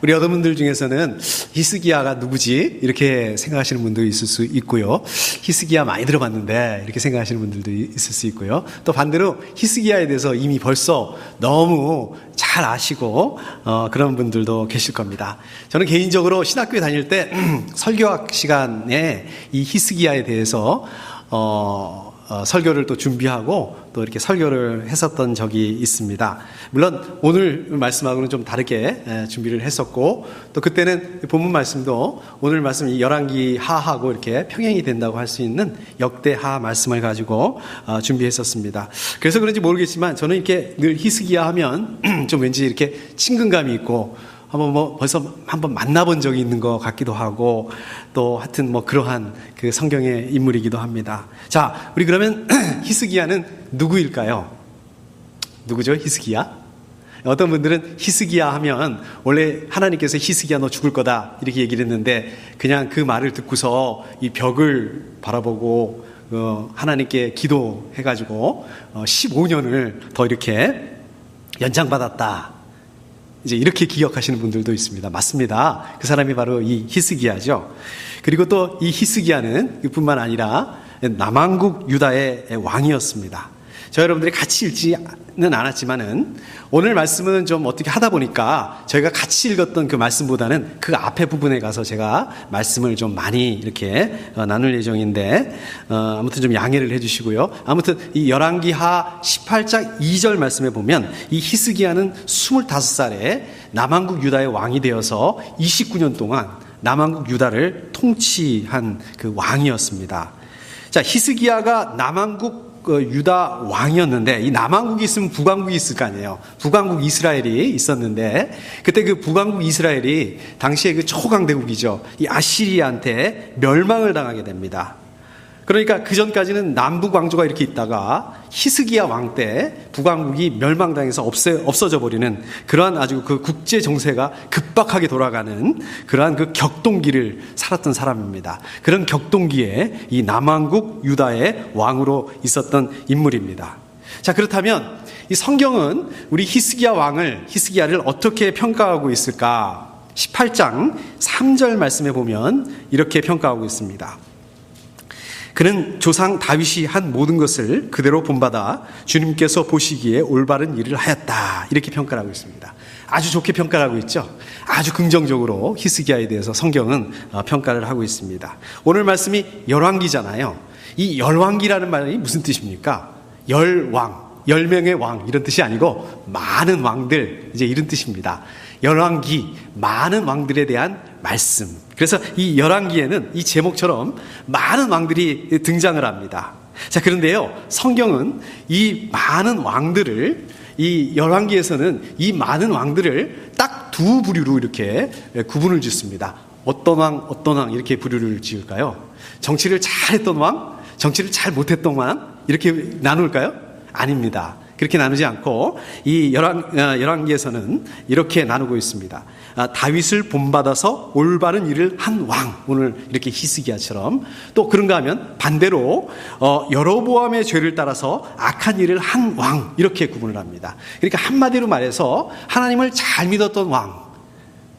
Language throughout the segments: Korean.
우리 여러분들 중에서는 히스기야가 누구지? 이렇게 생각하시는 분도 있을 수 있고요. 히스기야 많이 들어봤는데 이렇게 생각하시는 분들도 있을 수 있고요. 또 반대로 히스기야에 대해서 이미 벌써 너무 잘 아시고 그런 분들도 계실 겁니다. 저는 개인적으로 신학교에 다닐 때 설교학 시간에 이 히스기야에 대해서 설교를 또 준비하고 또 이렇게 설교를 했었던 적이 있습니다. 물론 오늘 말씀하고는 좀 다르게 준비를 했었고, 또 그때는 본문 말씀도 오늘 말씀 이 열왕기 하하고 이렇게 평행이 된다고 할 수 있는 역대하 말씀을 가지고 준비했었습니다. 그래서 그런지 모르겠지만 저는 이렇게 늘 히스기야 하면 좀 왠지 이렇게 친근감이 있고 벌써 한번 만나본 적이 있는 것 같기도 하고, 또 하여튼 그러한 그 성경의 인물이기도 합니다. 자, 우리 그러면 히스기야는 누구일까요? 누구죠, 히스기야? 어떤 분들은 히스기야 하면 원래 하나님께서 히스기야 너 죽을 거다 이렇게 얘기를 했는데, 그냥 그 말을 듣고서 이 벽을 바라보고 하나님께 기도해가지고 15년을 더 이렇게 연장받았다, 이제 이렇게 기억하시는 분들도 있습니다. 맞습니다. 그 사람이 바로 이 히스기야죠. 그리고 또 이 히스기야는 이뿐만 아니라 남왕국 유다의 왕이었습니다. 저 여러분들이 같이 읽지는 않았지만은 오늘 말씀은 좀 어떻게 하다 보니까 저희가 같이 읽었던 그 말씀보다는 그 앞에 부분에 가서 제가 말씀을 좀 많이 이렇게 나눌 예정인데, 아무튼 좀 양해를 해주시고요. 아무튼 이 열왕기하 18장 2절 말씀에 보면 이 히스기야는 25살에 남왕국 유다의 왕이 되어서 29년 동안 남왕국 유다를 통치한 그 왕이었습니다. 자, 히스기야가 남왕국 유다 왕이었는데, 이 남왕국이 있으면 북왕국이 있을 거 아니에요. 북왕국 이스라엘이 있었는데, 그때 그 북왕국 이스라엘이 당시에 그 초강대국이죠. 이 아시리아한테 멸망을 당하게 됩니다. 그러니까 그 전까지는 남북 왕조가 이렇게 있다가 히스기야 왕 때 북왕국이 멸망당해서 없어져 버리는 그러한 아주 그 국제 정세가 급박하게 돌아가는 그러한 그 격동기를 살았던 사람입니다. 그런 격동기에 이 남왕국 유다의 왕으로 있었던 인물입니다. 자, 그렇다면 이 성경은 우리 히스기야를 어떻게 평가하고 있을까? 18장 3절 말씀에 보면 이렇게 평가하고 있습니다. 그는 조상 다윗이 한 모든 것을 그대로 본받아 주님께서 보시기에 올바른 일을 하였다, 이렇게 평가를 하고 있습니다. 아주 좋게 평가를 하고 있죠. 아주 긍정적으로 히스기야에 대해서 성경은 평가를 하고 있습니다. 오늘 말씀이 열왕기잖아요. 이 열왕기라는 말이 무슨 뜻입니까? 열왕, 10명의 왕 이런 뜻이 아니고 많은 왕들, 이제 이런 뜻입니다. 열왕기, 많은 왕들에 대한 말씀. 그래서 이 열왕기에는 이 제목처럼 많은 왕들이 등장을 합니다. 자, 그런데요, 성경은 이 많은 왕들을, 이 열왕기에서는 이 많은 왕들을 딱 두 부류로 이렇게 구분을 짓습니다. 어떤 왕 이렇게 부류를 지을까요? 정치를 잘했던 왕, 정치를 잘 못했던 왕, 이렇게 나눌까요? 아닙니다. 그렇게 나누지 않고 이 열왕기에서는 이렇게 나누고 있습니다. 다윗을 본받아서 올바른 일을 한 왕, 오늘 이렇게 히스기야처럼. 또 그런가 하면 반대로 여로보암의 죄를 따라서 악한 일을 한 왕, 이렇게 구분을 합니다. 그러니까 한마디로 말해서 하나님을 잘 믿었던 왕,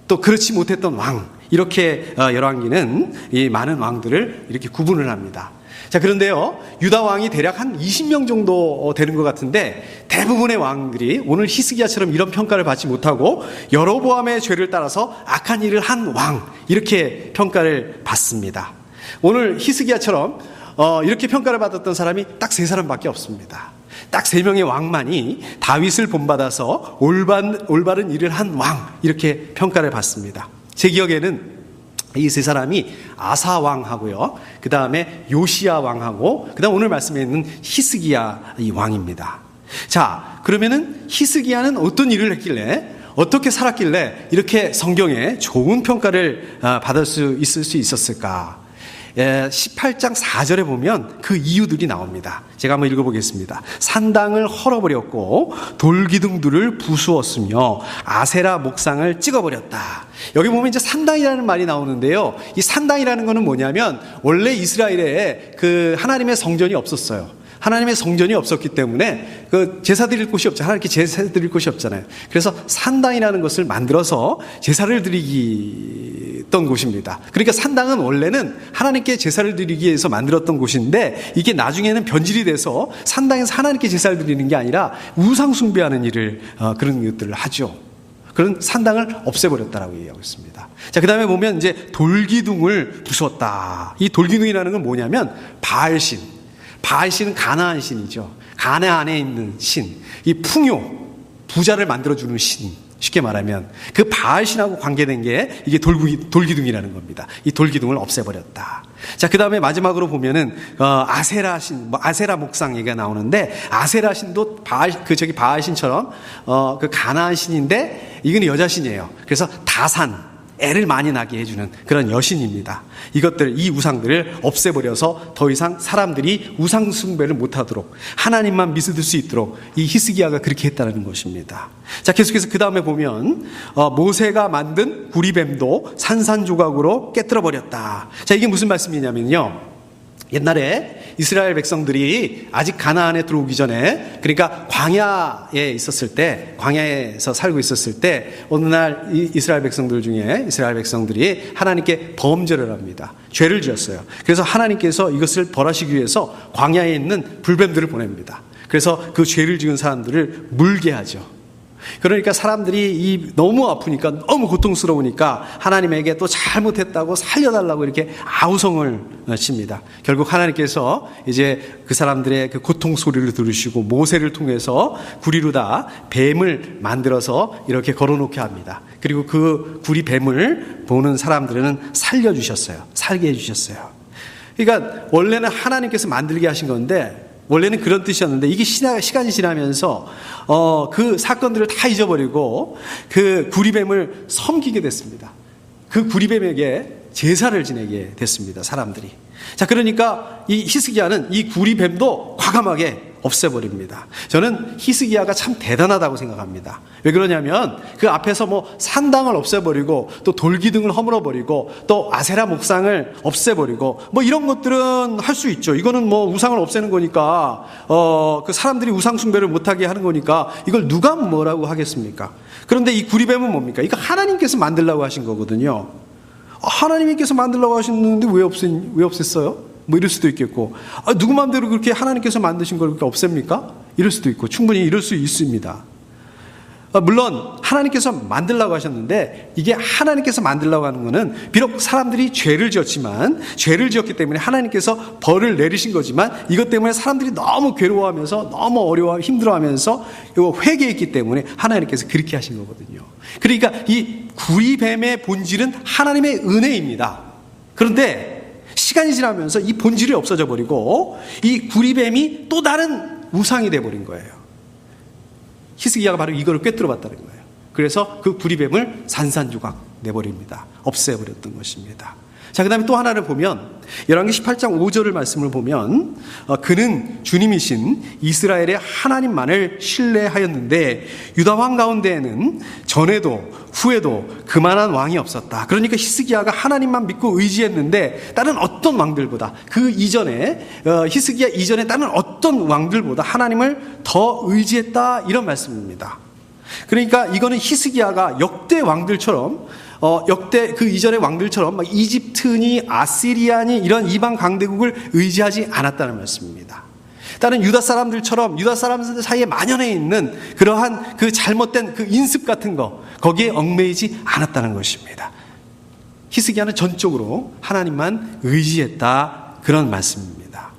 또 그렇지 못했던 왕, 이렇게 열왕기는 이 많은 왕들을 이렇게 구분을 합니다. 자, 그런데요, 유다 왕이 대략 한 20명 정도 되는 것 같은데, 대부분의 왕들이 오늘 히스기야처럼 이런 평가를 받지 못하고 여로보암의 죄를 따라서 악한 일을 한 왕, 이렇게 평가를 받습니다. 오늘 히스기야처럼 이렇게 평가를 받았던 사람이 딱 3사람밖에 없습니다. 딱 3명의 왕만이 다윗을 본받아서 올바른 일을 한 왕, 이렇게 평가를 받습니다. 제 기억에는 이 3사람이 아사 왕하고요, 그 다음에 요시야 왕하고, 그 다음 오늘 말씀에 있는 히스기야 이 왕입니다. 자, 그러면은 히스기야는 어떤 일을 했길래, 어떻게 살았길래 이렇게 성경에 좋은 평가를 받을 수 있었을까? 18장 4절에 보면 그 이유들이 나옵니다. 제가 한번 읽어보겠습니다. 산당을 헐어버렸고 돌기둥들을 부수었으며 아세라 목상을 찍어버렸다. 여기 보면 이제 산당이라는 말이 나오는데요, 이 산당이라는 거는 뭐냐면 원래 이스라엘에 그 하나님의 성전이 없었어요. 하나님의 성전이 없었기 때문에 그 제사 드릴 곳이 없잖아요. 하나님께 제사 드릴 곳이 없잖아요. 그래서 산당이라는 것을 만들어서 제사를 드리던 곳입니다. 그러니까 산당은 원래는 하나님께 제사를 드리기 위해서 만들었던 곳인데 이게 나중에는 변질이 돼서 산당에서 하나님께 제사를 드리는 게 아니라 우상 숭배하는 일을 그런 것들을 하죠. 그런 산당을 없애버렸다라고 얘기하고 있습니다. 자, 그 다음에 보면 이제 돌기둥을 부수었다. 이 돌기둥이라는 건 뭐냐면 바알신. 바알신은 가나안 신이죠. 가나안에 있는 신. 이 풍요, 부자를 만들어주는 신. 쉽게 말하면 그 바알신하고 관계된 게 이게 돌기둥이라는 겁니다. 이 돌기둥을 없애버렸다. 자, 그 다음에 마지막으로 보면은 아세라 신, 아세라 목상 얘기가 나오는데 아세라 신도 바알신처럼 그 가나안 신인데 이건 여자 신이에요. 그래서 다산, 애를 많이 낳게 해주는 그런 여신입니다. 이 우상들을 없애버려서 더 이상 사람들이 우상 숭배를 못하도록 하나님만 믿을 수 있도록 이 히스기야가 그렇게 했다는 것입니다. 자, 계속해서 그 다음에 보면 모세가 만든 구리뱀도 산산조각으로 깨뜨려 버렸다. 자, 이게 무슨 말씀이냐면요, 옛날에 이스라엘 백성들이 아직 가나안에 들어오기 전에, 그러니까 광야에 있었을 때, 광야에서 살고 있었을 때 어느 날 이스라엘 백성들이 하나님께 범죄를 합니다. 죄를 지었어요. 그래서 하나님께서 이것을 벌하시기 위해서 광야에 있는 불뱀들을 보냅니다. 그래서 그 죄를 지은 사람들을 물게 하죠. 그러니까 사람들이 너무 아프니까, 너무 고통스러우니까 하나님에게 또 잘못했다고 살려달라고 이렇게 아우성을 칩니다. 결국 하나님께서 이제 그 사람들의 그 고통 소리를 들으시고 모세를 통해서 구리로다 뱀을 만들어서 이렇게 걸어놓게 합니다. 그리고 그 구리 뱀을 보는 사람들은 살게 해주셨어요. 그러니까 원래는 하나님께서 만들게 하신 건데, 원래는 그런 뜻이었는데 이게 시간이 지나면서 그 사건들을 다 잊어버리고 그 구리뱀을 섬기게 됐습니다. 그 구리뱀에게 제사를 지내게 됐습니다, 사람들이. 자, 그러니까 이 히스기야는 이 구리뱀도 과감하게 없애버립니다. 저는 히스기야가 참 대단하다고 생각합니다. 왜 그러냐면 그 앞에서 뭐 산당을 없애버리고 또 돌기둥을 허물어버리고 또 아세라 목상을 없애버리고 뭐 이런 것들은 할 수 있죠. 이거는 뭐 우상을 없애는 거니까 그 사람들이 우상 숭배를 못하게 하는 거니까 이걸 누가 뭐라고 하겠습니까? 그런데 이 구리뱀은 뭡니까? 이거 하나님께서 만들라고 하신 거거든요. 하나님께서 만들라고 하셨는데 왜 없앴어요? 뭐 이럴 수도 있겠고, 누구 마음대로 그렇게 하나님께서 만드신 걸 그렇게 없앱니까? 이럴 수도 있고, 충분히 이럴 수 있습니다. 물론 하나님께서 만들라고 하셨는데, 이게 하나님께서 만들라고 하는 것은 비록 사람들이 죄를 지었기 때문에 하나님께서 벌을 내리신 거지만, 이것 때문에 사람들이 너무 괴로워하면서 너무 힘들어하면서 이거 회개했기 때문에 하나님께서 그렇게 하신 거거든요. 그러니까 이 구리뱀의 본질은 하나님의 은혜입니다. 그런데 시간이 지나면서 이 본질이 없어져 버리고 이 구리뱀이 또 다른 우상이 돼버린 거예요. 히스기야가 바로 이거를 꿰뚫어 봤다는 거예요. 그래서 그 구리뱀을 산산조각 내버립니다. 없애버렸던 것입니다. 자, 그 다음에 또 하나를 보면 열왕기 18장 5절을 말씀을 보면 그는 주님이신 이스라엘의 하나님만을 신뢰하였는데 유다 왕 가운데에는 전에도 후에도 그만한 왕이 없었다. 그러니까 히스기야가 하나님만 믿고 의지했는데 다른 어떤 왕들보다 그 이전에 히스기야 이전에 다른 어떤 왕들보다 하나님을 더 의지했다, 이런 말씀입니다. 그러니까 이거는 히스기야가 역대 왕들처럼 역대 그 이전의 왕들처럼 막 이집트니 아시리아니 이런 이방 강대국을 의지하지 않았다는 말씀입니다. 다른 유다 사람들처럼 유다 사람들 사이에 만연해 있는 그러한 그 잘못된 그 인습 같은 거, 거기에 얽매이지 않았다는 것입니다. 히스기야는 전적으로 하나님만 의지했다, 그런 말씀입니다.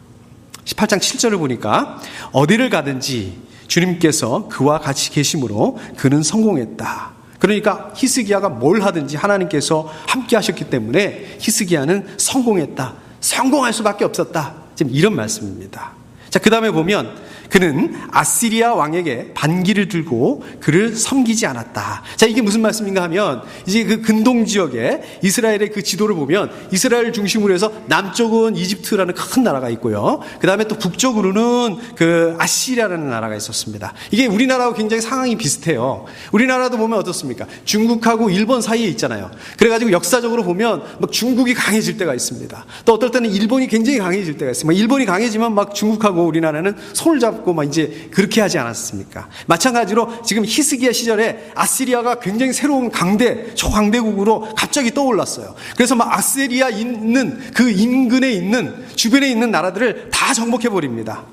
18장 7절을 보니까 어디를 가든지 주님께서 그와 같이 계심으로 그는 성공했다. 그러니까 히스기야가 뭘 하든지 하나님께서 함께 하셨기 때문에 히스기야는 성공했다, 성공할 수밖에 없었다, 지금 이런 말씀입니다. 자, 그 다음에 보면 그는 아시리아 왕에게 반기를 들고 그를 섬기지 않았다. 자, 이게 무슨 말씀인가 하면 이제 그 근동 지역에 이스라엘의 그 지도를 보면 이스라엘 중심으로 해서 남쪽은 이집트라는 큰 나라가 있고요. 그 다음에 또 북쪽으로는 그 아시리아라는 나라가 있었습니다. 이게 우리나라하고 굉장히 상황이 비슷해요. 우리나라도 보면 어떻습니까? 중국하고 일본 사이에 있잖아요. 그래가지고 역사적으로 보면 막 중국이 강해질 때가 있습니다. 또 어떨 때는 일본이 굉장히 강해질 때가 있습니다. 일본이 강해지면 막 중국하고 우리나라는 손을 잡고 막 이제 그렇게 하지 않았습니까? 마찬가지로 지금 히스기야 시절에 아시리아가 굉장히 새로운 초강대국으로 갑자기 떠올랐어요. 그래서 막 아시리아 있는 그 인근에 있는 주변에 있는 나라들을 다 정복해 버립니다.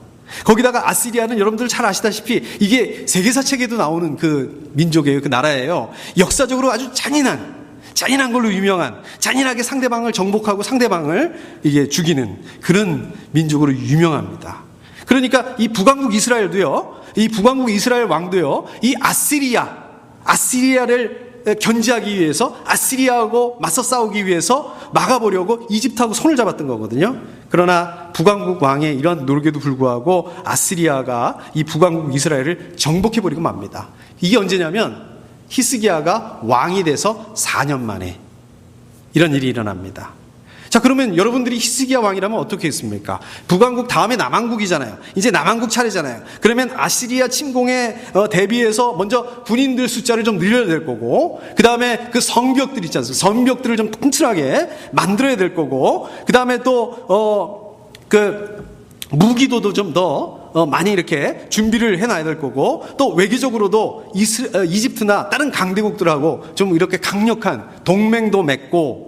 거기다가 아시리아는 여러분들 잘 아시다시피 이게 세계사 책에도 나오는 그 민족이에요. 그 나라예요. 역사적으로 아주 잔인한 걸로 유명한, 잔인하게 상대방을 정복하고 상대방을 이게 죽이는 그런 민족으로 유명합니다. 그러니까 이 북왕국 이스라엘도요, 이 북왕국 이스라엘 왕도요, 이 아시리아를 견제하기 위해서, 아시리아하고 맞서 싸우기 위해서 막아보려고 이집트하고 손을 잡았던 거거든요. 그러나 북왕국 왕의 이런 노력에도 불구하고 아시리아가 이 북왕국 이스라엘을 정복해버리고 맙니다. 이게 언제냐면 히스기야가 왕이 돼서 4년 만에 이런 일이 일어납니다. 자, 그러면 여러분들이 히스기야 왕이라면 어떻게 했습니까? 북왕국 다음에 남왕국이잖아요. 이제 남왕국 차례잖아요. 그러면 아시리아 침공에 대비해서 먼저 군인들 숫자를 좀 늘려야 될 거고, 그 다음에 그 성벽들 있지 않습니까? 성벽들을 좀 튼튼하게 만들어야 될 거고, 그 다음에 또 무기도도 좀 더 많이 이렇게 준비를 해놔야 될 거고, 또 외교적으로도 이집트나 다른 강대국들하고 좀 이렇게 강력한 동맹도 맺고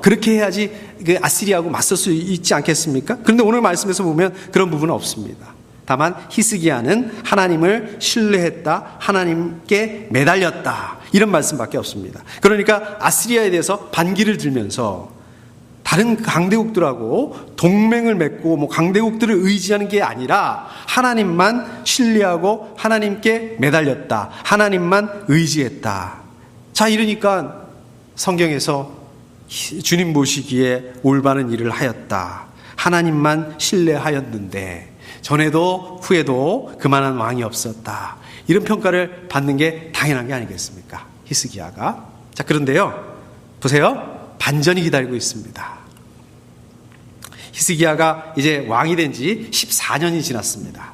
그렇게 해야지 그 아시리아하고 맞설 수 있지 않겠습니까? 그런데 오늘 말씀에서 보면 그런 부분은 없습니다. 다만 히스기야는 하나님을 신뢰했다, 하나님께 매달렸다, 이런 말씀밖에 없습니다. 그러니까 아시리아에 대해서 반기를 들면서 다른 강대국들하고 동맹을 맺고 강대국들을 의지하는 게 아니라 하나님만 신뢰하고 하나님께 매달렸다, 하나님만 의지했다. 자, 이러니까 성경에서 주님 보시기에 올바른 일을 하였다, 하나님만 신뢰하였는데 전에도 후에도 그만한 왕이 없었다, 이런 평가를 받는 게 당연한 게 아니겠습니까? 히스기야가. 자, 그런데요, 보세요, 반전이 기다리고 있습니다. 히스기야가 이제 왕이 된 지 14년이 지났습니다.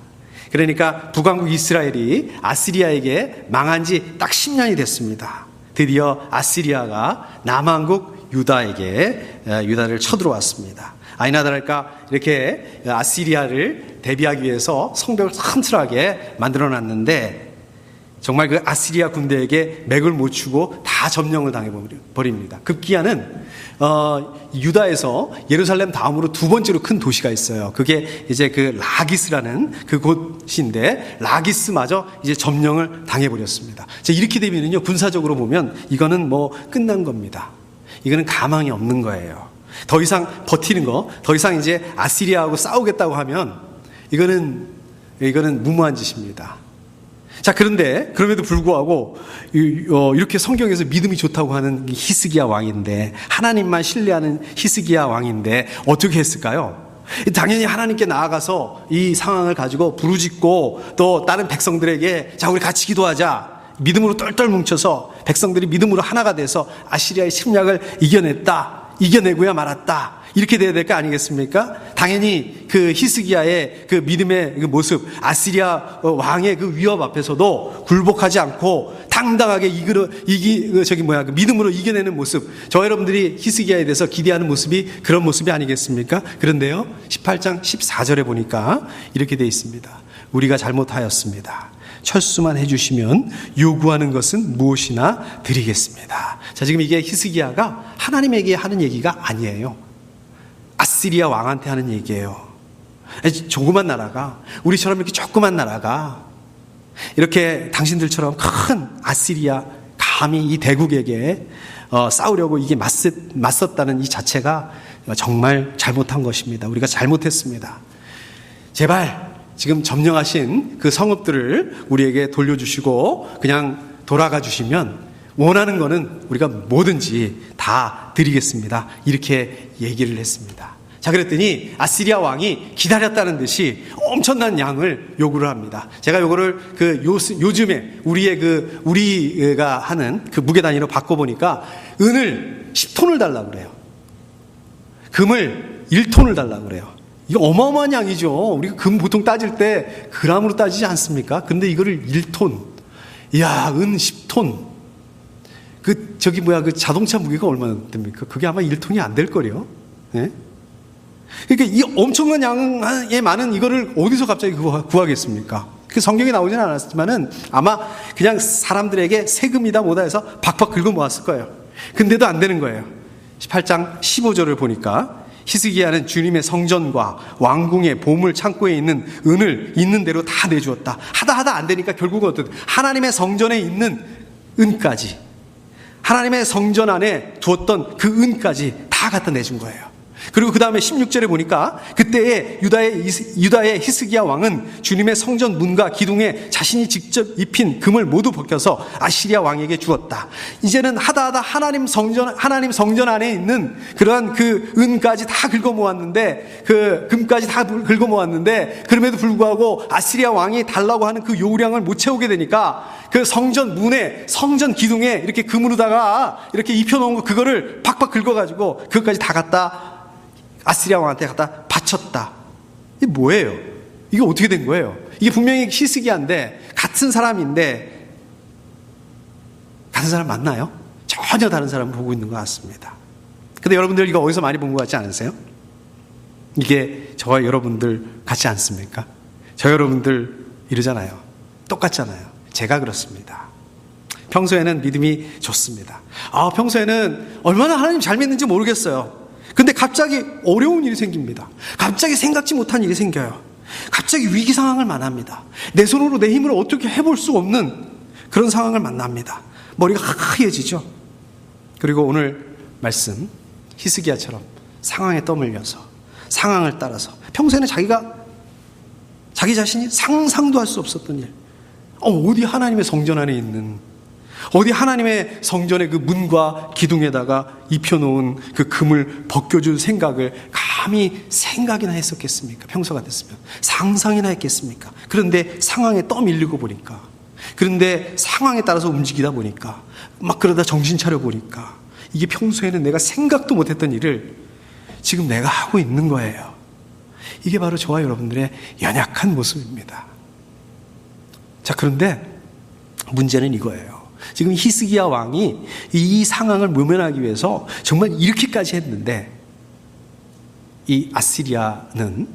그러니까 북왕국 이스라엘이 아시리아에게 망한 지 딱 10년이 됐습니다. 드디어 아시리아가 남왕국 유다를 쳐들어왔습니다. 아니나 다를까 이렇게 아시리아를 대비하기 위해서 성벽을 튼튼하게 만들어놨는데 정말 그 아시리아 군대에게 맥을 못 추고 다 점령을 당해버립니다. 급기야는 유다에서 예루살렘 다음으로 두 번째로 큰 도시가 있어요. 그게 이제 그 라기스라는 그 곳인데 라기스마저 이제 점령을 당해버렸습니다. 자, 이렇게 되면은요, 군사적으로 보면 이거는 끝난 겁니다. 이거는 가망이 없는 거예요. 더 이상 버티는 거, 더 이상 이제 아시리아하고 싸우겠다고 하면 이거는 무모한 짓입니다. 자, 그런데 그럼에도 불구하고 이렇게 성경에서 믿음이 좋다고 하는 히스기야 왕인데, 하나님만 신뢰하는 히스기야 왕인데 어떻게 했을까요? 당연히 하나님께 나아가서 이 상황을 가지고 부르짖고 또 다른 백성들에게 자, 우리 같이 기도하자, 믿음으로 똘똘 뭉쳐서 백성들이 믿음으로 하나가 돼서 아시리아의 침략을 이겨내고야 말았다, 이렇게 돼야 될 거 아니겠습니까? 당연히 그 히스기야의 그 믿음의 그 모습, 아시리아 왕의 그 위협 앞에서도 굴복하지 않고 당당하게 믿음으로 이겨내는 모습, 저 여러분들이 히스기야에 대해서 기대하는 모습이 그런 모습이 아니겠습니까? 그런데요, 18장 14절에 보니까 이렇게 돼 있습니다. 우리가 잘못하였습니다. 철수만 해주시면 요구하는 것은 무엇이나 드리겠습니다. 자, 지금 이게 히스기야가 하나님에게 하는 얘기가 아니에요. 아시리아 왕한테 하는 얘기예요. 조그만 나라가, 우리처럼 이렇게 조그만 나라가 이렇게 당신들처럼 큰 아시리아, 감히 이 대국에게 싸우려고 이게 맞섰다는 이 자체가 정말 잘못한 것입니다. 우리가 잘못했습니다. 제발 지금 점령하신 그 성읍들을 우리에게 돌려주시고 그냥 돌아가 주시면 원하는 거는 우리가 뭐든지 다 드리겠습니다. 이렇게 얘기를 했습니다. 자, 자, 그랬더니 아시리아 왕이 기다렸다는 듯이 엄청난 양을 요구를 합니다. 제가 요거를 요즘에 우리가 하는 그 무게 단위로 바꿔보니까 은을 10톤을 달라고 그래요. 금을 1톤을 달라고 그래요. 이거 어마어마한 양이죠. 우리가 금 보통 따질 때 그람으로 따지지 않습니까? 근데 이거를 1톤. 이야, 은 10톤. 그 자동차 무게가 얼마나 됩니까? 그게 아마 1톤이 안 될 거래요. 예? 그러니까 이 엄청난 양의 많은 이거를 어디서 갑자기 구하겠습니까? 그 성경에 나오지는 않았지만은 아마 그냥 사람들에게 세금이다 뭐다 해서 박박 긁어 모았을 거예요. 근데도 안 되는 거예요. 18장 15절을 보니까 히스기야는 주님의 성전과 왕궁의 보물 창고에 있는 은을 있는 대로 다 내주었다. 하다 안 되니까 결국은 하나님의 성전에 있는 은까지, 하나님의 성전 안에 두었던 그 은까지 다 갖다 내준 거예요. 그리고 그 다음에 16절에 보니까 그때의 유다의 히스기야 왕은 주님의 성전 문과 기둥에 자신이 직접 입힌 금을 모두 벗겨서 아시리아 왕에게 주었다. 이제는 하다 하나님 성전 안에 있는 그러한 그 은까지 다 긁어 모았는데, 그 금까지 다 긁어 모았는데, 그럼에도 불구하고 아시리아 왕이 달라고 하는 그 요구량을 못 채우게 되니까 그 성전 문에, 성전 기둥에 이렇게 금으로다가 이렇게 입혀놓은 거, 그거를 팍팍 긁어가지고 그것까지 다 갖다 아시리아 왕한테 갖다 바쳤다. 이게 뭐예요? 이게 어떻게 된 거예요? 이게 분명히 히스기야인데, 같은 사람인데, 같은 사람 맞나요? 전혀 다른 사람을 보고 있는 것 같습니다. 근데 여러분들 이거 어디서 많이 본 것 같지 않으세요? 이게 저와 여러분들 같지 않습니까? 저 여러분들 이러잖아요. 똑같잖아요. 제가 그렇습니다. 평소에는 믿음이 좋습니다. 평소에는 얼마나 하나님 잘 믿는지 모르겠어요. 근데 갑자기 어려운 일이 생깁니다. 갑자기 생각지 못한 일이 생겨요. 갑자기 위기 상황을 만납니다. 내 손으로 내 힘으로 어떻게 해볼 수 없는 그런 상황을 만납니다. 머리가 하얘지죠. 그리고 오늘 말씀 히스기야처럼 상황에 떠밀려서, 상황을 따라서 평소에는 자기 자신이 상상도 할 수 없었던 일, 어디 하나님의 성전 안에 있는, 어디 하나님의 성전의 그 문과 기둥에다가 입혀놓은 그 금을 벗겨줄 생각을 감히 생각이나 했었겠습니까? 평소 같았으면 상상이나 했겠습니까? 그런데 상황에 떠밀리고 보니까, 그런데 상황에 따라서 움직이다 보니까, 막 그러다 정신 차려 보니까 이게 평소에는 내가 생각도 못했던 일을 지금 내가 하고 있는 거예요. 이게 바로 저와 여러분들의 연약한 모습입니다. 자, 그런데 문제는 이거예요. 지금 히스기야 왕이 이 상황을 모면하기 위해서 정말 이렇게까지 했는데, 이 아시리아는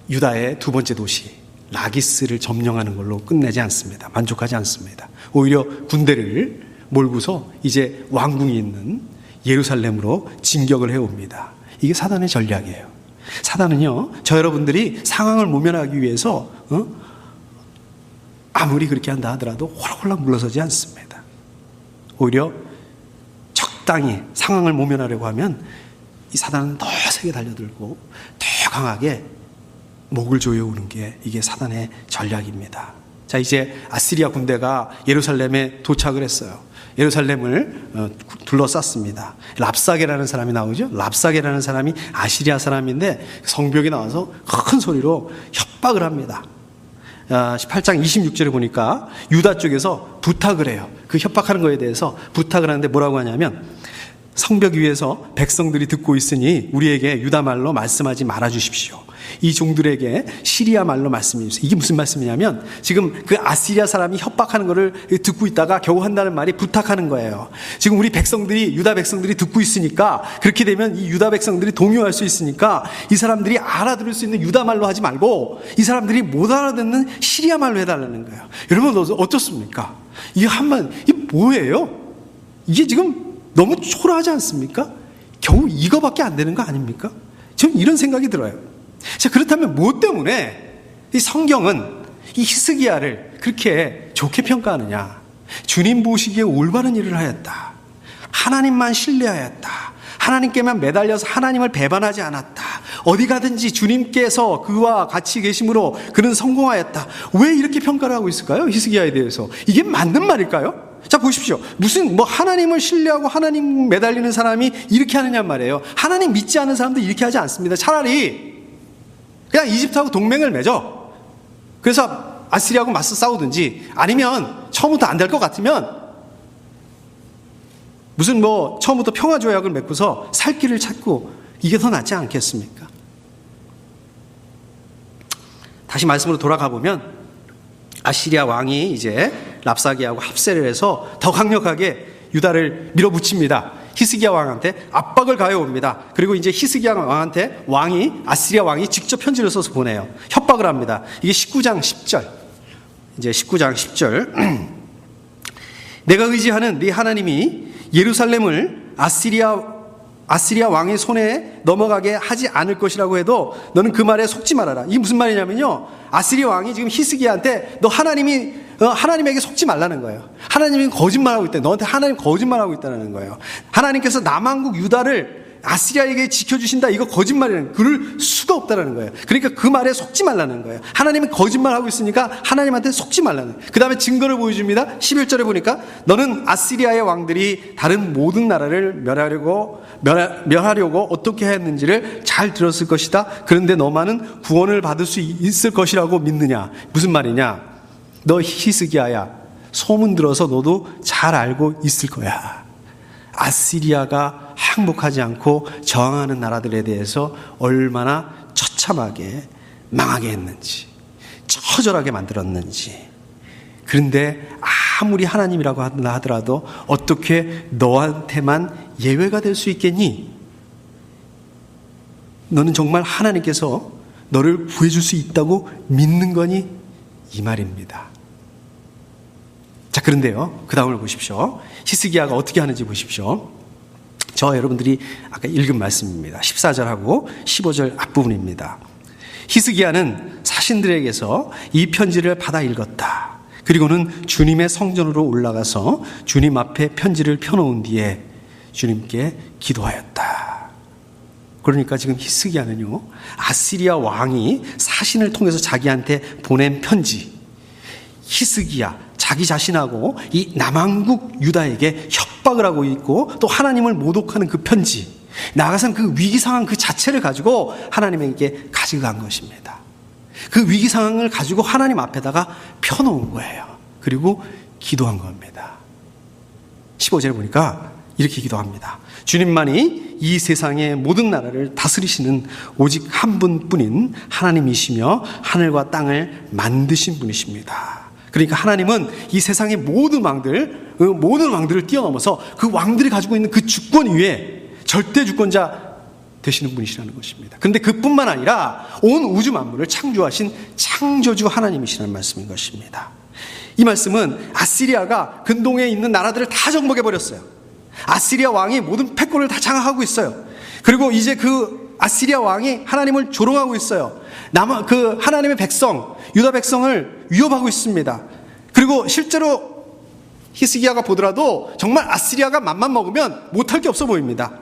유다의 두 번째 도시 라기스를 점령하는 걸로 끝내지 않습니다. 만족하지 않습니다. 오히려 군대를 몰고서 이제 왕궁이 있는 예루살렘으로 진격을 해옵니다. 이게 사단의 전략이에요. 사단은요, 저 여러분들이 상황을 모면하기 위해서 아무리 그렇게 한다 하더라도 홀락홀락 물러서지 않습니다. 오히려 적당히 상황을 모면하려고 하면 이 사단은 더 세게 달려들고 더 강하게 목을 조여오는 게 이게 사단의 전략입니다. 자, 이제 아시리아 군대가 예루살렘에 도착을 했어요. 예루살렘을 둘러쌌습니다. 랍사게라는 사람이 나오죠. 랍사게라는 사람이 아시리아 사람인데 성벽에 나와서 큰 소리로 협박을 합니다. 18장 26절에 보니까 유다 쪽에서 부탁을 해요. 그 협박하는 거에 대해서 부탁을 하는데 뭐라고 하냐면, 성벽 위에서 백성들이 듣고 있으니 우리에게 유다 말로 말씀하지 말아 주십시오. 이 종들에게 시리아 말로 말씀해 주세요. 이게 무슨 말씀이냐면, 지금 그 아시리아 사람이 협박하는 거를 듣고 있다가 겨우 한다는 말이 부탁하는 거예요. 지금 우리 백성들이, 유다 백성들이 듣고 있으니까, 그렇게 되면 이 유다 백성들이 동요할 수 있으니까 이 사람들이 알아들을 수 있는 유다 말로 하지 말고 이 사람들이 못 알아듣는 시리아 말로 해달라는 거예요. 여러분 어떻습니까? 이게 이게 뭐예요? 이게 지금 너무 초라하지 않습니까? 겨우 이거밖에 안 되는 거 아닙니까? 저는 이런 생각이 들어요. 자, 그렇다면 무엇 때문에 이 성경은 이 히스기야를 그렇게 좋게 평가하느냐? 주님 보시기에 올바른 일을 하였다. 하나님만 신뢰하였다. 하나님께만 매달려서 하나님을 배반하지 않았다. 어디 가든지 주님께서 그와 같이 계심으로 그는 성공하였다. 왜 이렇게 평가를 하고 있을까요? 히스기야에 대해서. 이게 맞는 말일까요? 자, 보십시오. 무슨 하나님을 신뢰하고 하나님 매달리는 사람이 이렇게 하느냐 말이에요. 하나님 믿지 않는 사람도 이렇게 하지 않습니다. 차라리 그냥 이집트하고 동맹을 맺어. 그래서 아시리아하고 맞서 싸우든지, 아니면 처음부터 안 될 것 같으면 무슨 처음부터 평화조약을 맺고서 살 길을 찾고, 이게 더 낫지 않겠습니까? 다시 말씀으로 돌아가 보면 아시리아 왕이 이제 랍사기하고 합세를 해서 더 강력하게 유다를 밀어붙입니다. 히스기야 왕한테 압박을 가해옵니다. 그리고 이제 히스기야 왕한테 아시리아 왕이 직접 편지를 써서 보내요. 협박을 합니다. 이게 19장 10절. 이제 19장 10절. 내가 의지하는 네 하나님이 예루살렘을 아시리아 왕의 손에 넘어가게 하지 않을 것이라고 해도 너는 그 말에 속지 말아라. 이게 무슨 말이냐면요, 아시리아 왕이 지금 히스기야한테 너 하나님에게 속지 말라는 거예요. 하나님이 거짓말하고 있다. 너한테 하나님 거짓말하고 있다는 거예요. 하나님께서 남왕국 유다를 아시리아에게 지켜주신다, 이거 거짓말이라는, 그럴 수가 없다는 거예요. 그러니까 그 말에 속지 말라는 거예요. 하나님은 거짓말하고 있으니까 하나님한테 속지 말라는 거예요. 그 다음에 증거를 보여줍니다. 11절에 보니까 너는 아시리아의 왕들이 다른 모든 나라를 멸하려고 어떻게 했는지를 잘 들었을 것이다. 그런데 너만은 구원을 받을 수 있을 것이라고 믿느냐. 무슨 말이냐, 너 히스기야야, 소문 들어서 너도 잘 알고 있을 거야. 아시리아가 항복하지 않고 저항하는 나라들에 대해서 얼마나 처참하게 망하게 했는지, 처절하게 만들었는지. 그런데 아무리 하나님이라고 하더라도 어떻게 너한테만 예외가 될 수 있겠니? 너는 정말 하나님께서 너를 구해줄 수 있다고 믿는 거니? 이 말입니다. 자, 그런데요, 그 다음을 보십시오. 히스기야가 어떻게 하는지 보십시오. 저 여러분들이 아까 읽은 말씀입니다. 14절하고 15절 앞부분입니다. 히스기야는 사신들에게서 이 편지를 받아 읽었다. 그리고는 주님의 성전으로 올라가서 주님 앞에 편지를 펴놓은 뒤에 주님께 기도하였다. 그러니까 지금 히스기야는요, 아시리아 왕이 사신을 통해서 자기한테 보낸 편지, 히스기야 자기 자신하고 이 남왕국 유다에게 협박을 하고 있고 또 하나님을 모독하는 그 편지, 나아가서는 그 위기상황 그 자체를 가지고 하나님에게 가져간 것입니다. 그 위기상황을 가지고 하나님 앞에다가 펴놓은 거예요. 그리고 기도한 겁니다. 15절에 보니까 이렇게 기도합니다. 주님만이 이 세상의 모든 나라를 다스리시는 오직 한 분뿐인 하나님이시며 하늘과 땅을 만드신 분이십니다. 그러니까 하나님은 이 세상의 모든 왕들을 뛰어넘어서 그 왕들이 가지고 있는 그 주권 위에 절대 주권자 되시는 분이시라는 것입니다. 그런데 그뿐만 아니라 온 우주 만물을 창조하신 창조주 하나님이시라는 말씀인 것입니다. 이 말씀은 아시리아가 근동에 있는 나라들을 다 정복해버렸어요. 아시리아 왕이 모든 패권을 다 장악하고 있어요. 그리고 이제 그 아시리아 왕이 하나님을 조롱하고 있어요. 그 하나님의 백성, 유다 백성을 위협하고 있습니다. 그리고 실제로 히스기야가 보더라도 정말 아시리아가 맘만 먹으면 못할 게 없어 보입니다.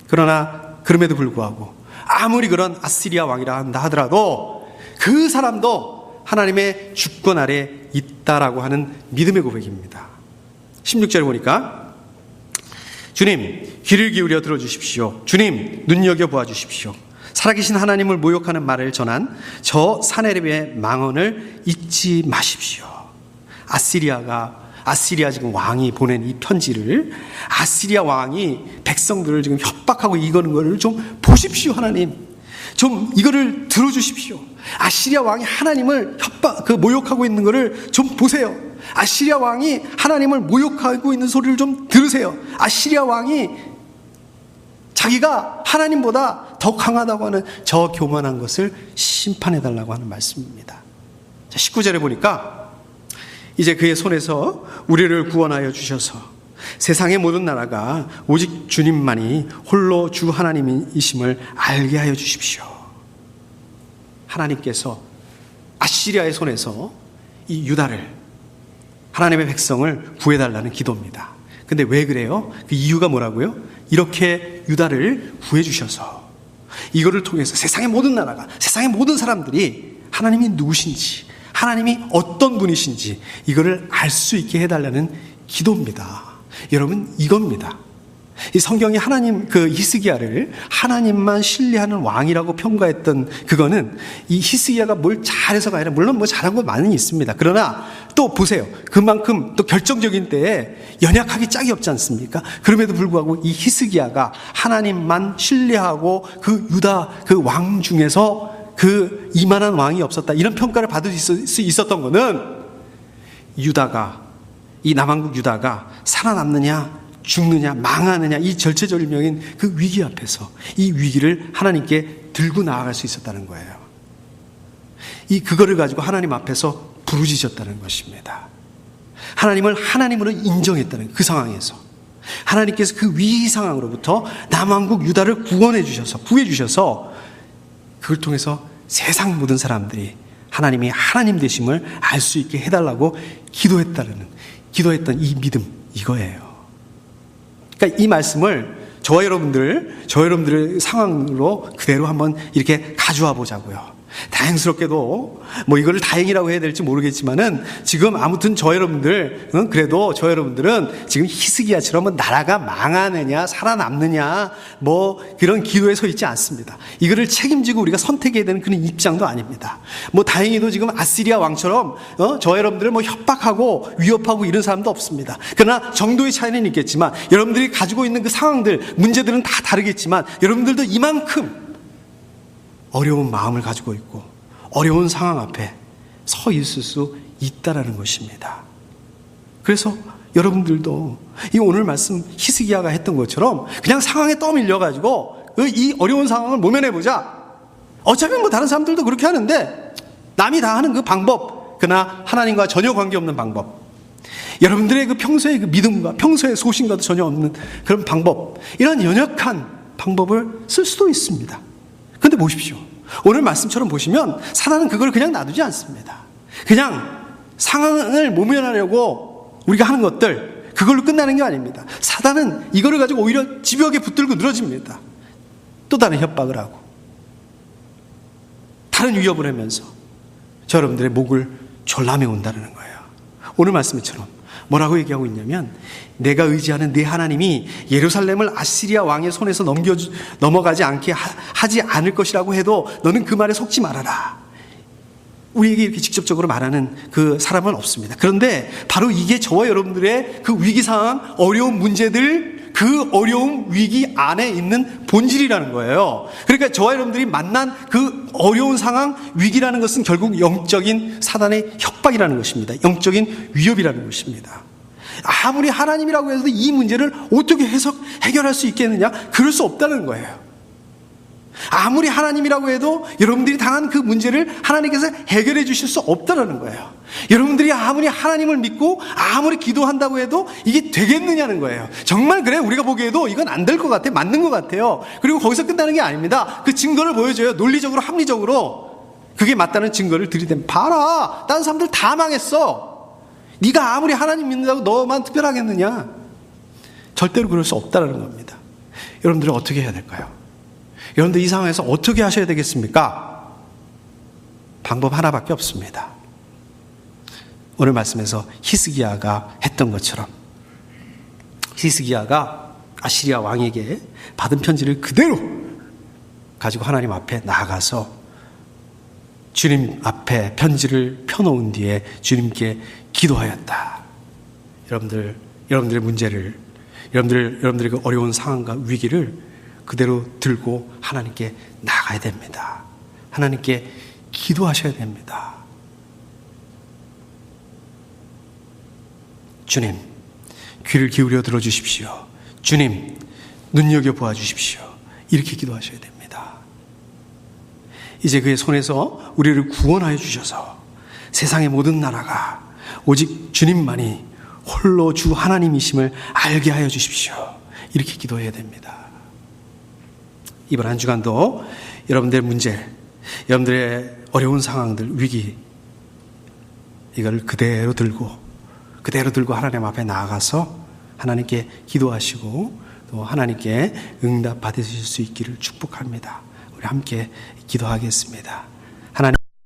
그러나 그럼에도 불구하고 아무리 그런 아시리아 왕이라 한다 하더라도 그 사람도 하나님의 주권 아래 있다라고 하는 믿음의 고백입니다. 16절에 보니까 주님 귀를 기울여 들어주십시오. 주님 눈여겨보아 주십시오. 살아계신 하나님을 모욕하는 말을 전한 저 사네립의 망언을 잊지 마십시오. 아시리아 지금 왕이 보낸 이 편지를 아시리아 왕이 백성들을 지금 협박하고 이거는 거를 좀 보십시오. 하나님 좀 이거를 들어주십시오. 아시리아 왕이 하나님을 모욕하고 있는 거를 좀 보세요. 아시리아 왕이 하나님을 모욕하고 있는 소리를 좀 들으세요. 아시리아 왕이 자기가 하나님보다 더 강하다고 하는 저 교만한 것을 심판해달라고 하는 말씀입니다. 자, 19절에 보니까 이제 그의 손에서 우리를 구원하여 주셔서 세상의 모든 나라가 오직 주님만이 홀로 주 하나님이심을 알게 하여 주십시오. 하나님께서 아시리아의 손에서 이 유다를, 하나님의 백성을 구해달라는 기도입니다. 근데 왜 그래요? 그 이유가 뭐라고요? 이렇게 유다를 구해주셔서 이거를 통해서 세상의 모든 나라가, 세상의 모든 사람들이 하나님이 누구신지, 하나님이 어떤 분이신지 이거를 알 수 있게 해달라는 기도입니다. 여러분, 이겁니다. 이 성경이 하나님, 히스기야를 하나님만 신뢰하는 왕이라고 평가했던 그거는 이 히스기야가 뭘 잘해서가 아니라, 물론 뭐 잘한 거 많이 있습니다. 그러나 또 보세요. 그만큼 또 결정적인 때에 연약하기 짝이 없지 않습니까? 그럼에도 불구하고 이 히스기야가 하나님만 신뢰하고 그 유다 그 왕 중에서 그 이만한 왕이 없었다, 이런 평가를 받을 수 있었던 거는 유다가, 이 남왕국 유다가 살아남느냐 죽느냐 망하느냐 이 절체절명인 그 위기 앞에서 이 위기를 하나님께 들고 나아갈 수 있었다는 거예요. 그거를 가지고 하나님 앞에서 부르짖었다는 것입니다. 하나님을 하나님으로 인정했다는 그 상황에서 하나님께서 그 위기 상황으로부터 남왕국 유다를 구해 주셔서 그걸 통해서 세상 모든 사람들이 하나님이 하나님 되심을 알 수 있게 해달라고 기도했던 이 믿음, 이거예요. 그러니까 이 말씀을 저와 여러분들의 상황으로 그대로 한번 이렇게 가져와 보자고요. 다행스럽게도 뭐 이거를 다행이라고 해야 될지 모르겠지만은 지금 아무튼 그래도 저 여러분들은 지금 히스기야처럼 나라가 망하느냐 살아남느냐 뭐 그런 기도에 서 있지 않습니다. 이거를 책임지고 우리가 선택해야 되는 그런 입장도 아닙니다. 뭐 다행히도 지금 아시리아 왕처럼 저 여러분들을 뭐 협박하고 위협하고 이런 사람도 없습니다. 그러나 정도의 차이는 있겠지만 여러분들이 가지고 있는 그 상황들, 문제들은 다 다르겠지만 여러분들도 이만큼 어려운 마음을 가지고 있고 어려운 상황 앞에 서 있을 수 있다라는 것입니다. 그래서 여러분들도 이 오늘 말씀 히스기야가 했던 것처럼 그냥 상황에 떠밀려가지고 이 어려운 상황을 모면해보자. 어차피 뭐 다른 사람들도 그렇게 하는데 남이 다 하는 그 방법, 그러나 하나님과 전혀 관계없는 방법, 여러분들의 그 평소의 그 믿음과 평소의 소신과도 전혀 없는 그런 방법, 이런 연약한 방법을 쓸 수도 있습니다. 근데 보십시오. 오늘 말씀처럼 보시면 사단은 그걸 그냥 놔두지 않습니다. 그냥 상황을 모면하려고 우리가 하는 것들, 그걸로 끝나는 게 아닙니다. 사단은 이거를 가지고 오히려 집벽에 붙들고 늘어집니다. 또 다른 협박을 하고 다른 위협을 하면서 저 여러분들의 목을 졸라매 온다는 거예요. 오늘 말씀처럼 뭐라고 얘기하고 있냐면, 내가 의지하는 네 하나님이 예루살렘을 아시리아 왕의 손에서 넘어가지 않게 하지 않을 것이라고 해도 너는 그 말에 속지 말아라. 우리에게 이렇게 직접적으로 말하는 그 사람은 없습니다. 그런데 바로 이게 저와 여러분들의 그 위기 상황, 어려운 문제들, 그 어려운 위기 안에 있는 본질이라는 거예요. 그러니까 저와 여러분들이 만난 그 어려운 상황, 위기라는 것은 결국 영적인 사단의 협박이라는 것입니다. 영적인 위협이라는 것입니다. 아무리 하나님이라고 해도 이 문제를 어떻게 해결할 수 있겠느냐? 그럴 수 없다는 거예요. 아무리 하나님이라고 해도 여러분들이 당한 그 문제를 하나님께서 해결해 주실 수 없다는 거예요. 여러분들이 아무리 하나님을 믿고 아무리 기도한다고 해도 이게 되겠느냐는 거예요. 정말 그래? 우리가 보기에도 이건 안 될 것 같아, 맞는 것 같아요. 그리고 거기서 끝나는 게 아닙니다. 그 증거를 보여줘요. 논리적으로, 합리적으로 그게 맞다는 증거를 들이대면, 봐라, 다른 사람들 다 망했어. 네가 아무리 하나님 믿는다고 너만 특별하겠느냐? 절대로 그럴 수 없다는 겁니다. 여러분들은 어떻게 해야 될까요? 여러분들 이 상황에서 어떻게 하셔야 되겠습니까? 방법 하나밖에 없습니다. 오늘 말씀에서 히스기야가 했던 것처럼 히스기야가 아시리아 왕에게 받은 편지를 그대로 가지고 하나님 앞에 나아가서 주님 앞에 편지를 펴놓은 뒤에 주님께 기도하였다. 여러분들의 문제를, 여러분들의 그 어려운 상황과 위기를 그대로 들고 하나님께 나가야 됩니다. 하나님께 기도하셔야 됩니다. 주님, 귀를 기울여 들어주십시오. 주님, 눈여겨보아 주십시오. 이렇게 기도하셔야 됩니다. 이제 그의 손에서 우리를 구원하여 주셔서 세상의 모든 나라가 오직 주님만이 홀로 주 하나님이심을 알게 하여 주십시오. 이렇게 기도해야 됩니다. 이번 한 주간도 여러분들의 문제, 여러분들의 어려운 상황들, 위기, 이걸 그대로 들고 하나님 앞에 나아가서 하나님께 기도하시고 또 하나님께 응답 받으실 수 있기를 축복합니다. 우리 함께 기도하겠습니다.